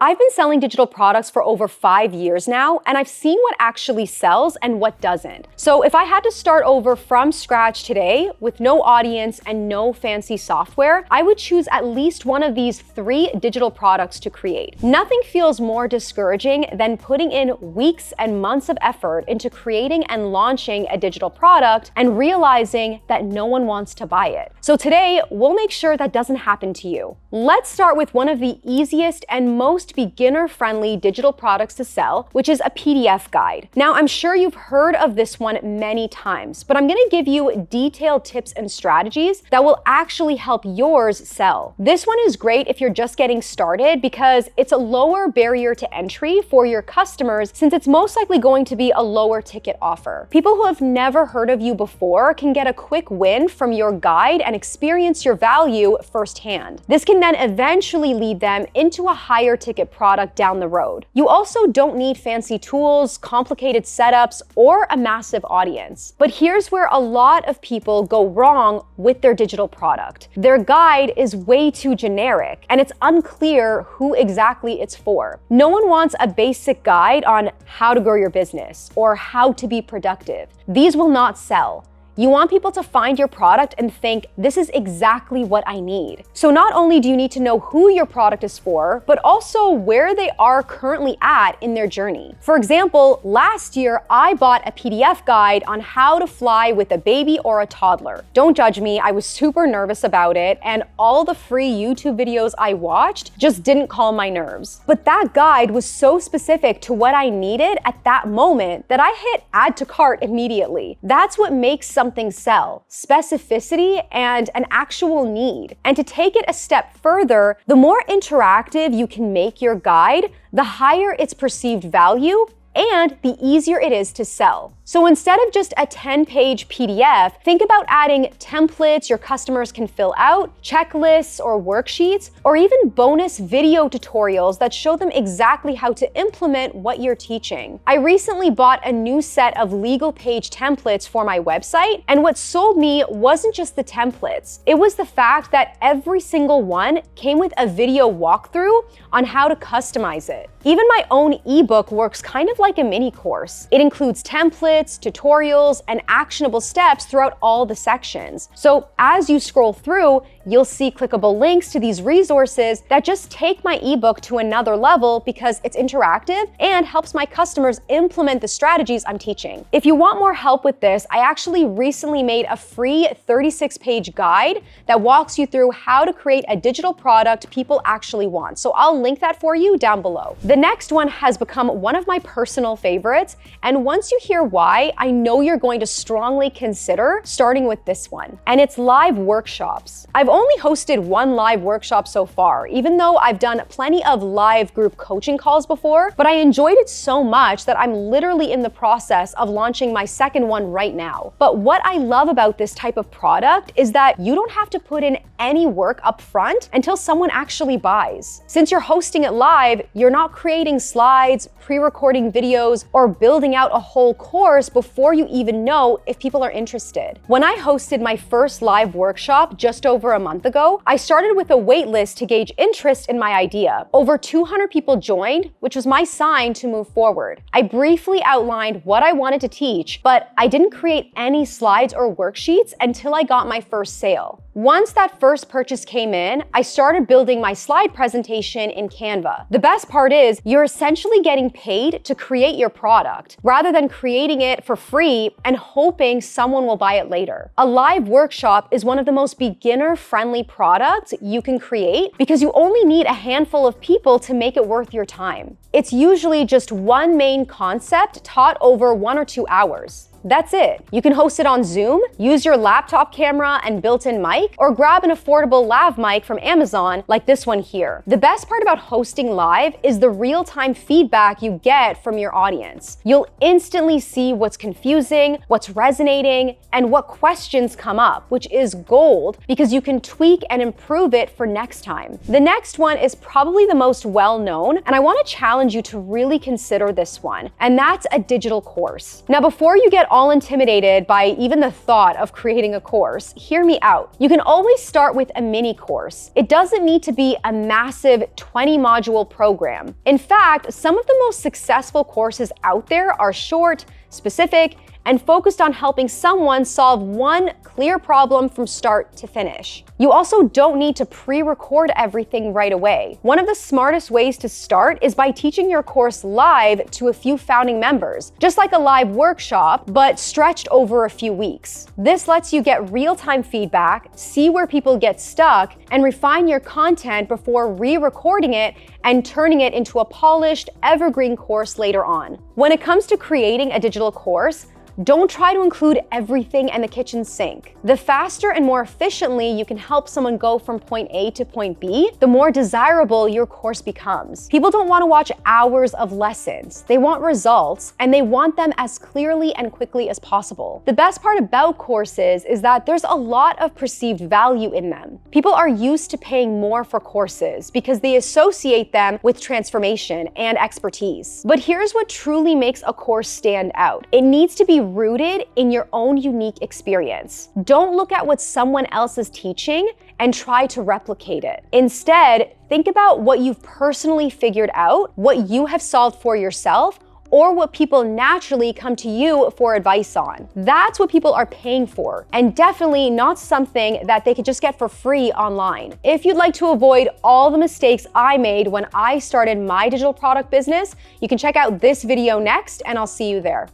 I've been selling digital products for over 5 years now, and I've seen what actually sells and what doesn't. So if I had to start over from scratch today with no audience and no fancy software, I would choose at least one of these 3 digital products to create. Nothing feels more discouraging than putting in weeks and months of effort into creating and launching a digital product and realizing that no one wants to buy it. So today, we'll make sure that doesn't happen to you. Let's start with one of the easiest and most beginner-friendly digital products to sell, which is a PDF guide. Now, I'm sure you've heard of this one many times, but I'm gonna give you detailed tips and strategies that will actually help yours sell. This one is great if you're just getting started because it's a lower barrier to entry for your customers since it's most likely going to be a lower ticket offer. People who have never heard of you before can get a quick win from your guide and experience your value firsthand. This can then eventually lead them into a higher ticket product down the road. You also don't need fancy tools, complicated setups, or a massive audience. But here's where a lot of people go wrong with their digital product. Their guide is way too generic, and it's unclear who exactly it's for. No one wants a basic guide on how to grow your business or how to be productive. These will not sell. You want people to find your product and think, this is exactly what I need. So not only do you need to know who your product is for, but also where they are currently at in their journey. For example, last year, I bought a PDF guide on how to fly with a baby or a toddler. Don't judge me, I was super nervous about it, and all the free YouTube videos I watched just didn't calm my nerves. But that guide was so specific to what I needed at that moment that I hit add to cart immediately. That's what makes something sell, specificity and an actual need. And to take it a step further, the more interactive you can make your guide, the higher its perceived value and the easier it is to sell. So instead of just a 10-page PDF, think about adding templates your customers can fill out, checklists or worksheets, or even bonus video tutorials that show them exactly how to implement what you're teaching. I recently bought a new set of legal page templates for my website, and what sold me wasn't just the templates. It was the fact that every single one came with a video walkthrough on how to customize it. Even my own ebook works kind of like a mini course. It includes templates, tutorials, and actionable steps throughout all the sections. So as you scroll through, you'll see clickable links to these resources that just take my ebook to another level because it's interactive and helps my customers implement the strategies I'm teaching. If you want more help with this, I actually recently made a free 36-page guide that walks you through how to create a digital product people actually want. So I'll link that for you down below. The next one has become one of my personal favorites, and once you hear why, I know you're going to strongly consider starting with this one, and it's live workshops. I've only hosted one live workshop so far, even though I've done plenty of live group coaching calls before, but I enjoyed it so much that I'm literally in the process of launching my second one right now. But what I love about this type of product is that you don't have to put in any work up front until someone actually buys. Since you're hosting it live, you're not creating slides, pre-recording videos, or building out a whole course before you even know if people are interested. When I hosted my first live workshop just over a month ago, I started with a wait list to gauge interest in my idea. Over 200 people joined, which was my sign to move forward. I briefly outlined what I wanted to teach, but I didn't create any slides or worksheets until I got my first sale. Once that first purchase came in, I started building my slide presentation in Canva. The best part is you're essentially getting paid to create your product rather than creating it for free and hoping someone will buy it later. A live workshop is one of the most beginner-friendly products you can create because you only need a handful of people to make it worth your time. It's usually just one main concept taught over 1 or 2 hours. That's it. You can host it on Zoom, use your laptop camera and built-in mic, or grab an affordable lav mic from Amazon like this one here. The best part about hosting live is the real-time feedback you get from your audience. You'll instantly see what's confusing, what's resonating, and what questions come up, which is gold because you can tweak and improve it for next time. The next one is probably the most well-known, and I want to challenge you to really consider this one, and that's a digital course. Now, before you get all intimidated by even the thought of creating a course, hear me out. You can always start with a mini course. It doesn't need to be a massive 20-module program. In fact, some of the most successful courses out there are short, specific, and focused on helping someone solve one clear problem from start to finish. You also don't need to pre-record everything right away. One of the smartest ways to start is by teaching your course live to a few founding members, just like a live workshop, but stretched over a few weeks. This lets you get real-time feedback, see where people get stuck, and refine your content before re-recording it and turning it into a polished, evergreen course later on. When it comes to creating a digital course, don't try to include everything in the kitchen sink. The faster and more efficiently you can help someone go from point A to point B, the more desirable your course becomes. People don't want to watch hours of lessons. They want results, and they want them as clearly and quickly as possible. The best part about courses is that there's a lot of perceived value in them. People are used to paying more for courses because they associate them with transformation and expertise. But here's what truly makes a course stand out. It needs to be rooted in your own unique experience. Don't look at what someone else is teaching and try to replicate it. Instead, think about what you've personally figured out, what you have solved for yourself, or what people naturally come to you for advice on. That's what people are paying for, and definitely not something that they could just get for free online. If you'd like to avoid all the mistakes I made when I started my digital product business, you can check out this video next, and I'll see you there.